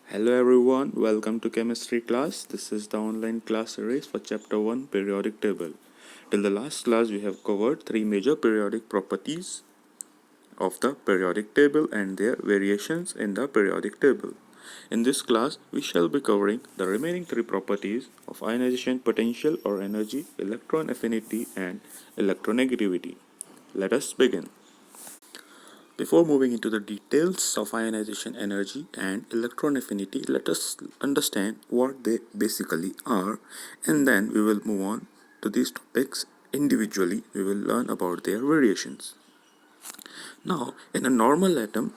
Hello everyone, welcome to chemistry class. This is the online class series for chapter 1 periodic table. Till the last class we have covered three major periodic properties of the periodic table and their variations in the periodic table. In this class we shall be covering the remaining three properties of ionization potential or energy, electron affinity and electronegativity. Let us begin. Before moving into the details of ionization energy and electron affinity, let us understand what they basically are, and then we will move on to these topics individually. We will learn about their variations. Now, in a normal atom,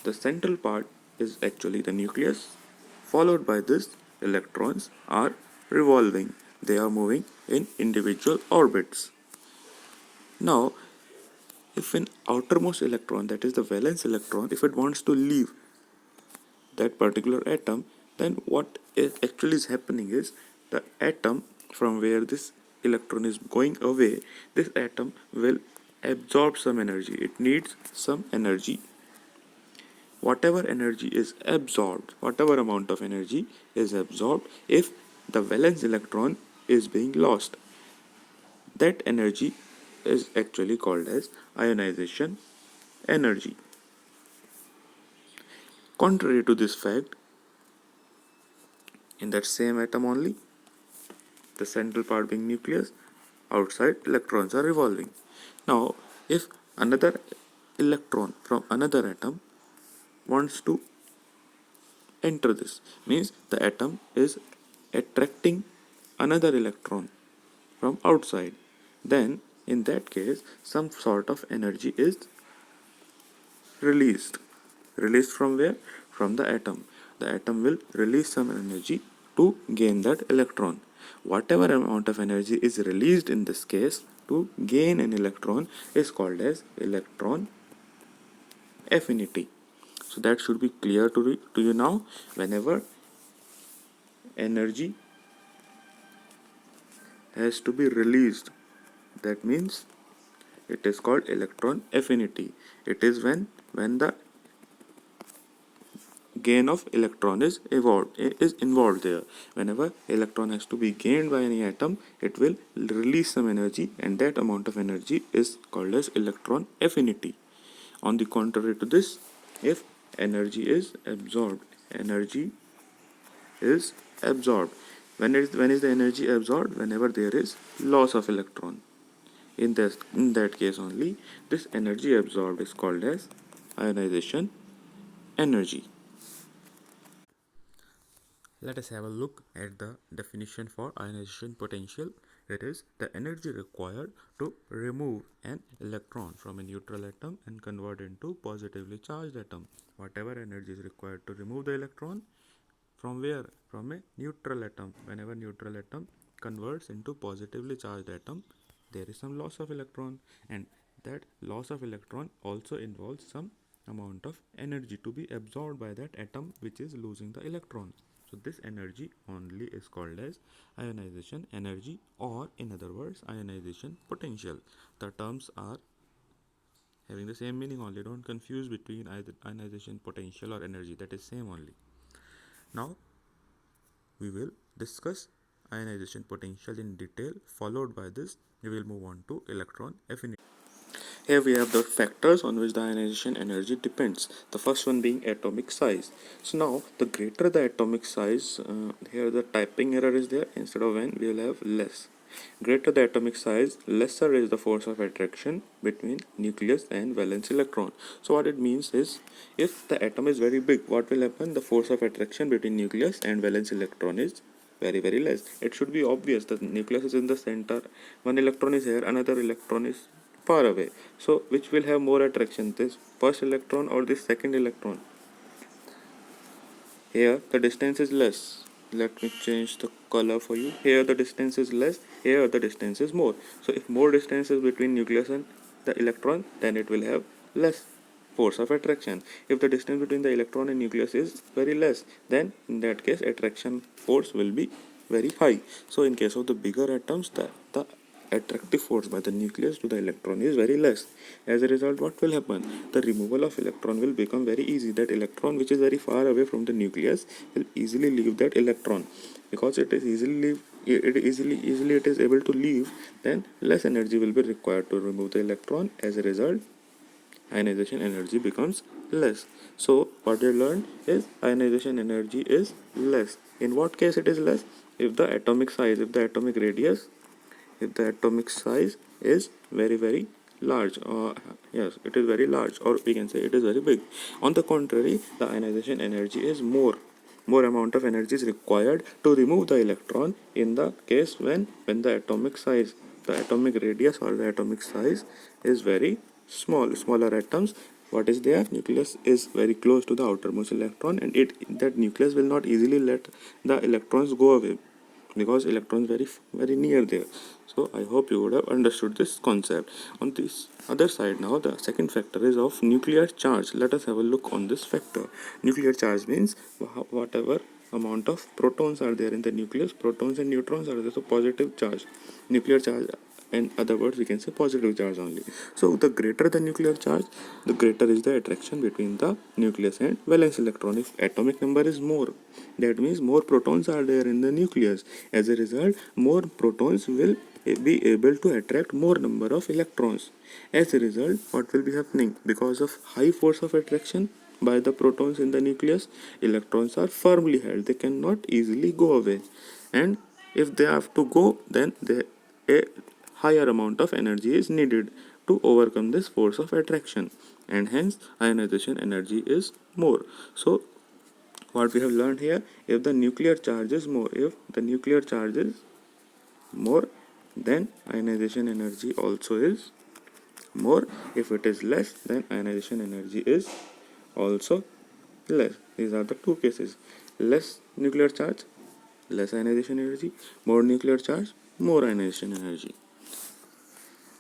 the central part is actually the nucleus, followed by this electrons are revolving. They are moving in individual orbits. Now, if an outermost electron, that is the valence electron, if it wants to leave that particular atom, then what actually is happening is the atom from where this electron is going away, this atom will absorb some energy. It needs some energy. Whatever energy is absorbed, whatever amount of energy is absorbed, if the valence electron is being lost, that energy is actually called as ionization energy. Contrary to this fact, in that same atom only, the central part being nucleus, outside electrons are revolving. Now, if another electron from another atom wants to enter this, means the atom is attracting another electron from outside, then in that case some sort of energy is released. Released from where? From the atom. The atom will release some energy to gain that electron. Whatever amount of energy is released in this case to gain an electron is called as electron affinity. So that should be clear to you now. Whenever energy has to be released, that means it is called electron affinity. It is when the gain of electron is involved there. Whenever electron has to be gained by any atom, it will release some energy, and that amount of energy is called as electron affinity. On the contrary to this, if energy is absorbed, when is the energy absorbed? Whenever there is loss of electron. In that case only, this energy absorbed is called as ionization energy. Let us have a look at the definition for ionization potential. It is the energy required to remove an electron from a neutral atom and convert into positively charged atom. Whatever energy is required to remove the electron from where? From a neutral atom. Whenever neutral atom converts into positively charged atom, there is some loss of electron, and that loss of electron also involves some amount of energy to be absorbed by that atom which is losing the electron. So this energy only is called as ionization energy, or in other words ionization potential. The terms are having the same meaning only. Don't confuse between ionization potential or energy. That is same only. Now we will discuss ionization potential in detail. Followed by this we will move on to electron affinity. Here we have the factors on which the ionization energy depends. The first one being atomic size. So now the greater the atomic size, here the typing error is there. Instead of n, we will have less. Greater the atomic size, lesser is the force of attraction between nucleus and valence electron. So what it means is, if the atom is very big, what will happen? The force of attraction between nucleus and valence electron is very less. It should be obvious that the nucleus is in the center, one electron is here, another electron is far away. So which will have more attraction, this first electron or this second electron? Here the distance is less. Let me change the color for you. Here the distance is less, here the distance is more. So if more distance is between nucleus and the electron, then it will have less force of attraction. If the distance between the electron and nucleus is very less, then in that case attraction force will be very high. So in case of the bigger atoms, the attractive force by the nucleus to the electron is very less. As a result, what will happen? The removal of electron will become very easy. That electron which is very far away from the nucleus will easily leave that electron. Because it is easily it is able to leave, then less energy will be required to remove the electron. As a result, ionization energy becomes less. So what we learned is ionization energy is less. In what case it is less? If the atomic size, if the atomic radius, if the atomic size is very large, or yes, it is very large, or we can say it is very big. On the contrary, the ionization energy is more amount of energy is required to remove the electron in the case when the atomic size, the atomic radius or the atomic size is very smaller atoms. What is there? Nucleus is very close to the outermost electron, and that nucleus will not easily let the electrons go away because electrons very near there. So I hope you would have understood this concept. On this other side, now the second factor is of nuclear charge. Let us have a look on this factor. Nuclear charge means whatever amount of protons are there in the nucleus, protons and neutrons are there, so positive charge. Nuclear charge, in other words, we can say positive charge only. So the greater the nuclear charge, the greater is the attraction between the nucleus and valence electron. If atomic number is more, that means more protons are there in the nucleus. As a result, more protons will be able to attract more number of electrons. As a result, what will be happening? Because of high force of attraction by the protons in the nucleus, electrons are firmly held. They cannot easily go away. And if they have to go, then a higher amount of energy is needed to overcome this force of attraction, and hence ionization energy is more. So what we have learned here, if the nuclear charge is more, then ionization energy also is more. If it is less, then ionization energy is also less. These are the two cases: less nuclear charge, less ionization energy; more nuclear charge, more ionization energy.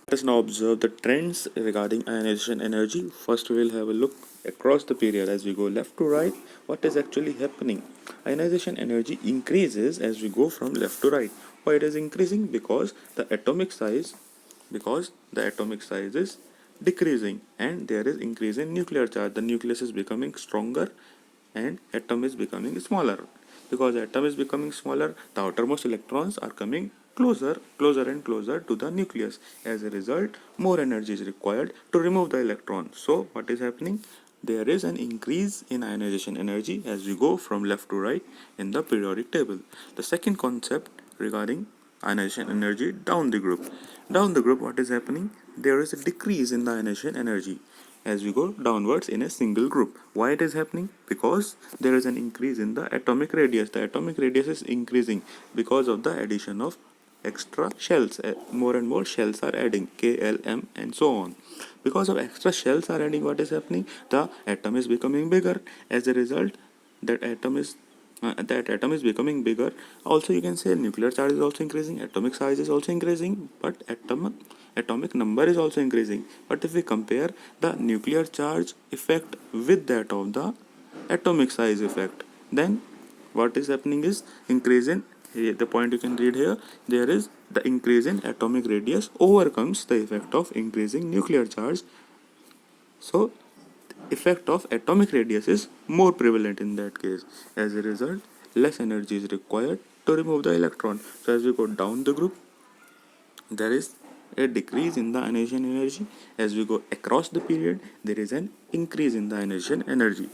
Let us now observe the trends regarding ionization energy. First, we will have a look across the period as we go left to right. What is actually happening? Ionization energy increases as we go from left to right. Why it is increasing? Because the atomic size is decreasing and there is increase in nuclear charge. The nucleus is becoming stronger and atom is becoming smaller. Because the atom is becoming smaller, the outermost electrons are coming closer and closer to the nucleus. As a result, more energy is required to remove the electron. So what is happening? There is an increase in ionization energy as we go from left to right in the periodic table. The second concept regarding ionization energy down the group. Down the group, what is happening? There is a decrease in the ionization energy as we go downwards in a single group. Why it is happening? Because there is an increase in the atomic radius. The atomic radius is increasing because of the addition of extra shells. More and more shells are adding, K, L, M and so on. Because of extra shells are adding, what is happening? The atom is becoming bigger. As a result, that atom is becoming bigger. Also, you can say nuclear charge is also increasing, atomic size is also increasing, but atomic number is also increasing. But if we compare the nuclear charge effect with that of the atomic size effect, then what is happening is increase in the point you can read here. There is the increase in atomic radius overcomes the effect of increasing nuclear charge. So effect of atomic radius is more prevalent in that case. As a result, less energy is required to remove the electron. So as we go down the group, there is a decrease in the ionization energy. As we go across the period, there is an increase in the ionization energy.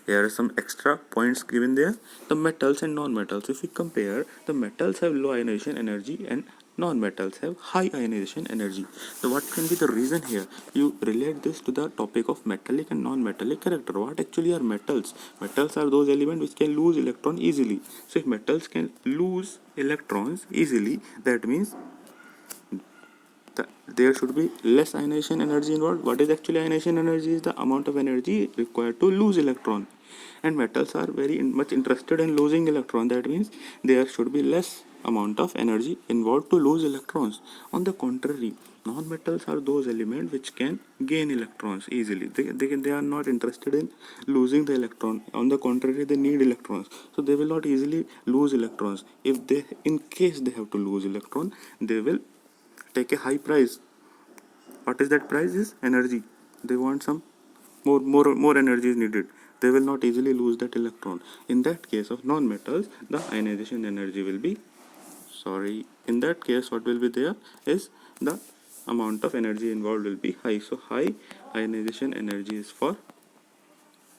Here are some extra points given there. The metals and non-metals. If we compare, the metals have low ionization energy and non-metals have high ionization energy. So what can be the reason here? You relate this to the topic of metallic and non-metallic character. What actually are metals? Metals are those elements which can lose electron easily. So if metals can lose electrons easily, that means there should be less ionization energy involved. What is actually ionization energy? Is the amount of energy required to lose electron, and metals are very much interested in losing electron. That means there should be less amount of energy involved to lose electrons. On the contrary, non-metals are those elements which can gain electrons easily. They are not interested in losing the electron. On the contrary, they need electrons, so they will not easily lose electrons. In case they have to lose electron, they will take a high price. What is that price? Is energy. They want some more energy is needed. They will not easily lose that electron. In that case of non-metals, the ionization energy will be, in that case what will be there is the amount of energy involved will be high. So high ionization energy is for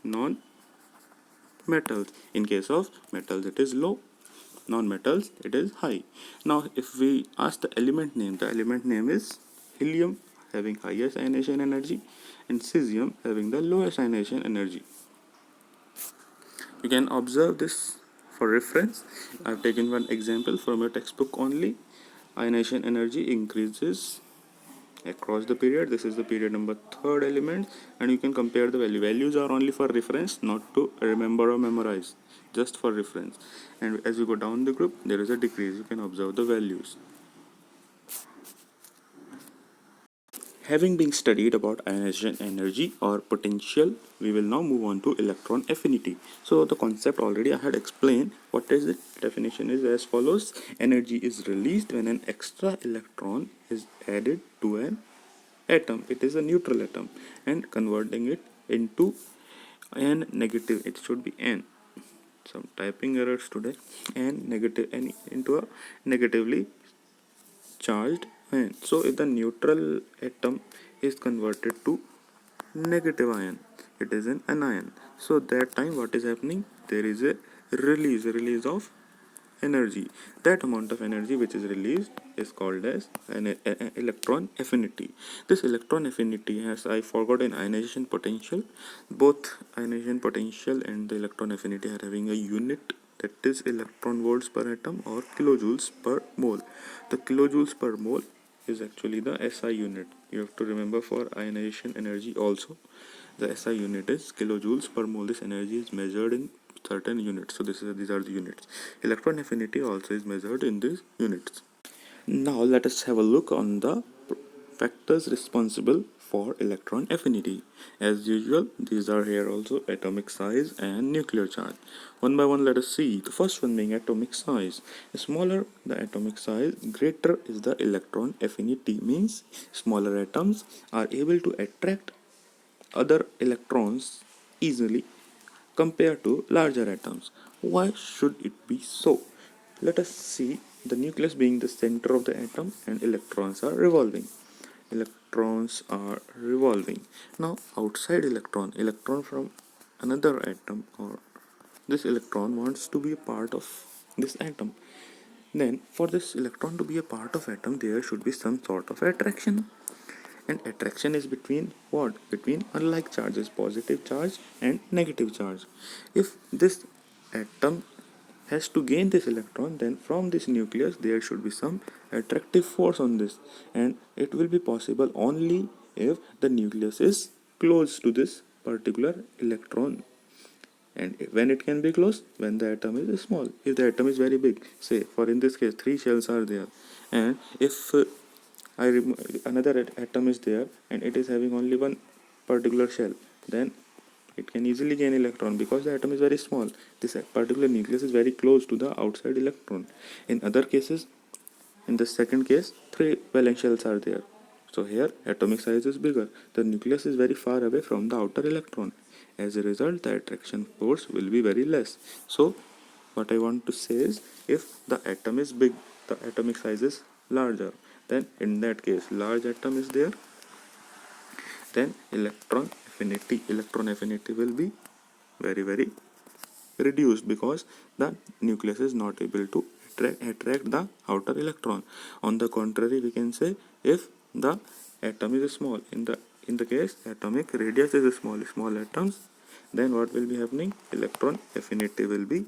non-metals. In case of metals it is low, non-metals it is high. Now if we ask the element name, the element name is helium, having highest ionization energy, and cesium having the lowest ionization energy. You can observe this for reference. I have taken one example from your textbook only. Ionization energy increases across the period. This is the period number third element, and you can compare the value. Values are only for reference, not to remember or memorize, just for reference. And as you go down the group, there is a decrease. You can observe the values. Having been studied about ionization energy or potential, we will now move on to electron affinity. So the concept already I had explained. What is it? Definition is as follows. Energy is released when an extra electron is added to an atom. It is a neutral atom, and converting it into n negative, it should be n, some typing errors today, n negative, n into a negatively charged ion. So if the neutral atom is converted to negative ion, it is an anion. So that time what is happening? There is a release of energy. That amount of energy which is released is called as an electron affinity. This electron affinity has, I forgot, an ionization potential. Both ionization potential and the electron affinity are having a unit, that is electron volts per atom or kilojoules per mole. The kilojoules per mole is actually the SI unit. You have to remember for ionization energy also. The SI unit is kilojoules per mole. This energy is measured in certain units. So these are the units. Electron affinity also is measured in these units. Now let us have a look on the factors responsible for electron affinity. As usual, these are here also: atomic size and nuclear charge. One by one let us see. The first one being atomic size. The smaller the atomic size, greater is the electron affinity. Means smaller atoms are able to attract other electrons easily compared to larger atoms. Why should it be so? Let us see. The nucleus being the center of the atom, and electrons are revolving. Electrons are revolving. Now outside electron from another atom, or this electron wants to be a part of this atom. Then for this electron to be a part of atom, there should be some sort of attraction. And attraction is between what? Between unlike charges, positive charge and negative charge. If this atom has to gain this electron, then from this nucleus there should be some attractive force on this, and it will be possible only if the nucleus is close to this particular electron. And when it can be close? When the atom is small. If the atom is very big, say for in this case 3 shells are there, and if another atom is there and it is having only one particular shell, then it can easily gain electron because the atom is very small. This particular nucleus is very close to the outside electron. In other cases, in the second case, 3 valence shells are there. So here atomic size is bigger. The nucleus is very far away from the outer electron. As a result, the attraction force will be very less. So what I want to say is, if the atom is big, the atomic size is larger, then in that case large atom is there, then electron affinity will be very reduced, because the nucleus is not able to attract the outer electron. On the contrary, we can say if the atom is small, in the case atomic radius is small atoms, then what will be happening? Electron affinity will be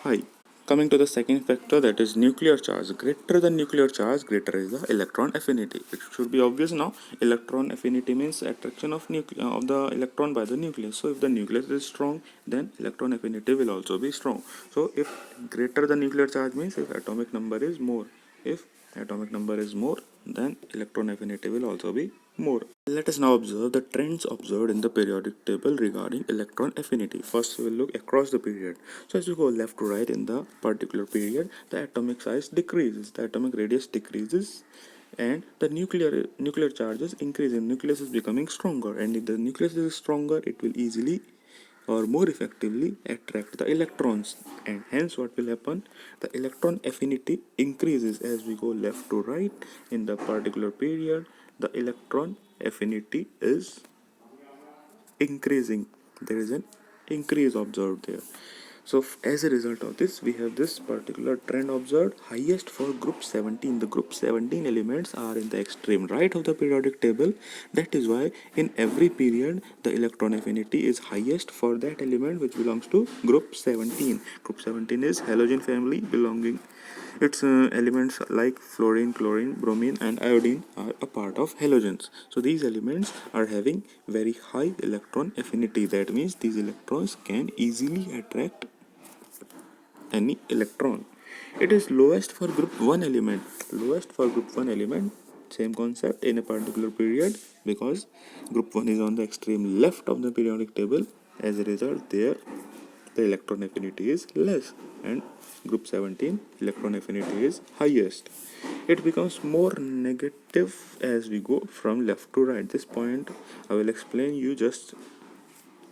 high. Coming to the second factor, that is nuclear charge. Greater the nuclear charge, greater is the electron affinity. It should be obvious now. Electron affinity means attraction of the electron by the nucleus. So if the nucleus is strong, then electron affinity will also be strong. So if greater the nuclear charge means if atomic number is more. If atomic number is more, then electron affinity will also be more. Let us now observe the trends observed in the periodic table regarding electron affinity. First, we will look across the period. So, as we go left to right in the particular period, the atomic size decreases, the atomic radius decreases, and the nuclear charges increase. The nucleus is becoming stronger, and if the nucleus is stronger, it will easily or more effectively attract the electrons, and hence what will happen, the electron affinity increases as we go left to right in the particular period. The electron affinity is increasing, there is an increase observed there. So as a result of this, we have this particular trend observed, highest for group 17. The group 17 elements are in the extreme right of the periodic table. That is why in every period the electron affinity is highest for that element which belongs to group 17. Group 17 is halogen family belonging. Its elements like fluorine, chlorine, bromine and iodine are a part of halogens. So these elements are having very high electron affinity. That means these electrons can easily attract any electron. It is lowest for group 1 element. Lowest for group 1 element, same concept in a particular period, because group 1 is on the extreme left of the periodic table. As a result, there the electron affinity is less, and group 17 electron affinity is highest. It becomes more negative as we go from left to right. This point I will explain you just.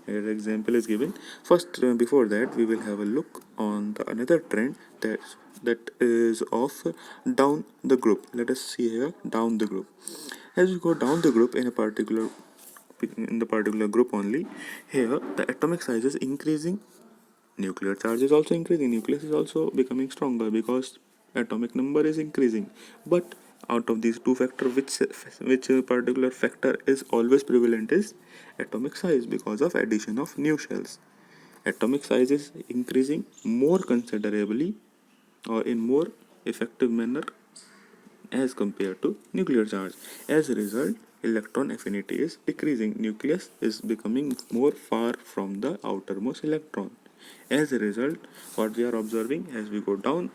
Here example is given. First, before that, we will have a look on the another trend that is of down the group. Let us see here down the group. As we go down the group in the particular group only, here the atomic size is increasing, nuclear charge is also increasing, nucleus is also becoming stronger because atomic number is increasing. But out of these two factors, which particular factor is always prevalent is atomic size, because of addition of new shells. Atomic size is increasing more considerably or in more effective manner as compared to nuclear charge. As a result, electron affinity is decreasing. Nucleus is becoming more far from the outermost electron. As a result, what we are observing as we go down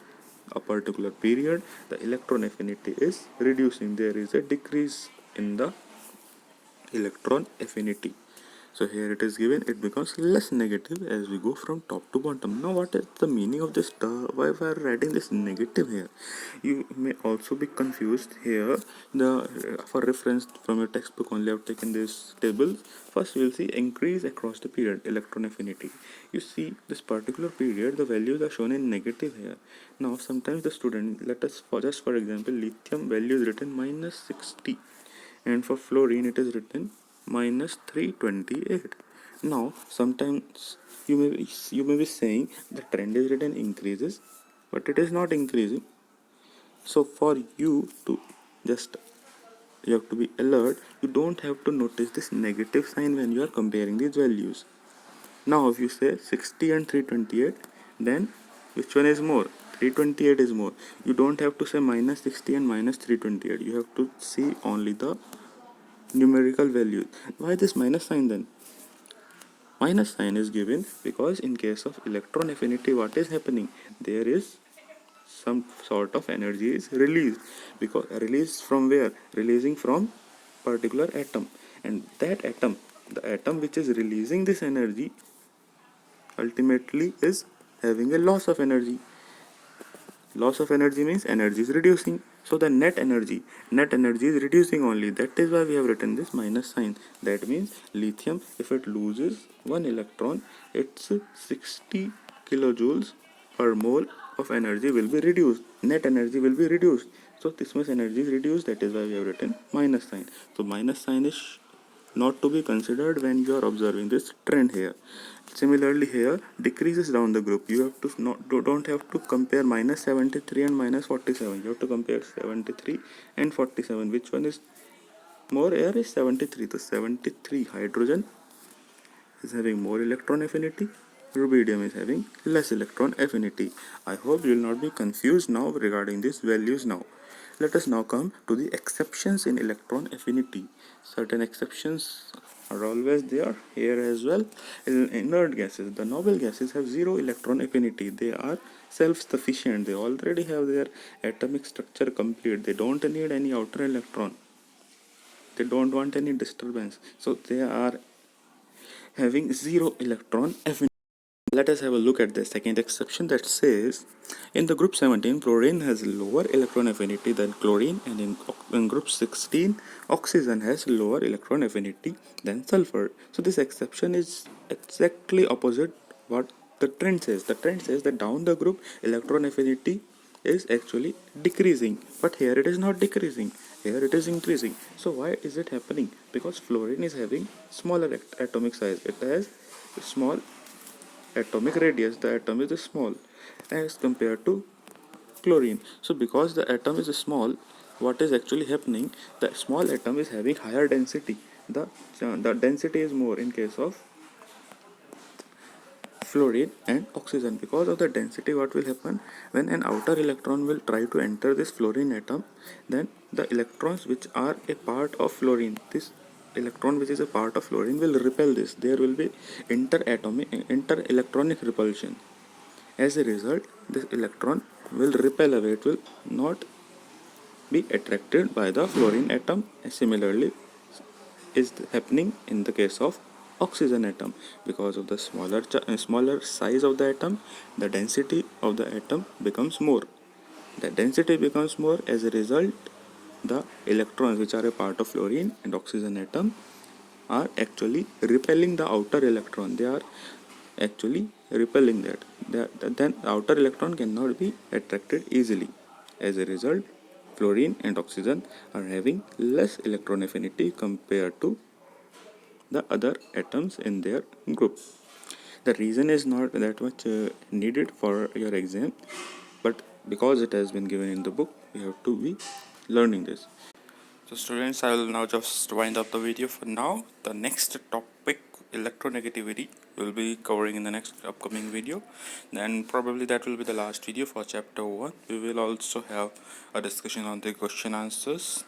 a particular period, the electron affinity is reducing. There is a decrease in the electron affinity. So here it is given, it becomes less negative as we go from top to bottom. Now what is the meaning of this term? Why we are writing this negative here? You may also be confused here. For reference from your textbook only I have taken this table. First we will see increase across the period, electron affinity. You see this particular period, the values are shown in negative here. Now sometimes the student, let us for example, lithium value is written -60, and for fluorine it is written -328. Now sometimes you may be saying the trend is written increases, but it is not increasing. So for you to just, you have to be alert. You don't have to notice this negative sign when you are comparing these values. Now if you say 60 and 328, then which one is more? 328 is more. You don't have to say -60 and -328. You have to see only the numerical value. Why this minus sign then? Minus sign is given because in case of electron affinity, what is happening? There is some sort of energy is released. Because released from where? Releasing from particular atom, and that atom, the atom which is releasing this energy, ultimately is having a loss of energy. Loss of energy means energy is reducing. So the net energy is reducing only. That is why we have written this minus sign. That means lithium, if it loses one electron, its 60 kilojoules per mole of energy will be reduced. Net energy will be reduced. So this much energy is reduced. That is why we have written minus sign. So minus sign is not to be considered when you are observing this trend here. Similarly here, decreases down the group. You have to don't have to compare -73 and -47. You have to compare 73 and 47. Which one is more? Here is 73. The 73 hydrogen is having more electron affinity. Rubidium is having less electron affinity. I hope you will not be confused now regarding these values now. Let us now come to the exceptions in electron affinity. Certain exceptions are always there here as well. In inert gases, the noble gases have zero electron affinity. They are self-sufficient. They already have their atomic structure complete. They don't need any outer electron. they don't want any disturbance, so they are having zero electron affinity. Let us have a look at the second exception that says in the group 17 fluorine has lower electron affinity than chlorine, and in group 16 oxygen has lower electron affinity than sulfur. So this exception is exactly opposite what the trend says. The trend says that down the group electron affinity is actually decreasing, but here it is not decreasing, here it is increasing. So why is it happening? Because fluorine is having smaller atomic size, it has small atomic radius, the atom is small as compared to chlorine. So because the atom is small, what is actually happening, the small atom is having higher density, the density is more in case of fluorine and oxygen. Because of the density, what will happen, when an outer electron will try to enter this fluorine atom, then the electrons which are a part of fluorine, this electron which is a part of fluorine will repel this, there will be inter electronic repulsion. As a result, this electron will repel away, it will not be attracted by the fluorine atom. Similarly is happening in the case of oxygen atom. Because of the smaller size of the atom, the density of the atom becomes more. The density becomes more, as a result the electrons which are a part of fluorine and oxygen atom are actually repelling the outer electron. They are actually repelling that. Then the outer electron cannot be attracted easily. As a result, fluorine and oxygen are having less electron affinity compared to the other atoms in their group. The reason is not that much needed for your exam, but because it has been given in the book, you have to be learning this. So students, I will now just wind up the video for now. The next topic, electronegativity, will be covering in the next upcoming video. Then probably that will be the last video for chapter 1. We will also have a discussion on the question answers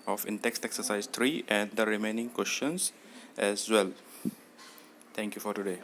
of in-text exercise 3 and the remaining questions as well. Thank you for today.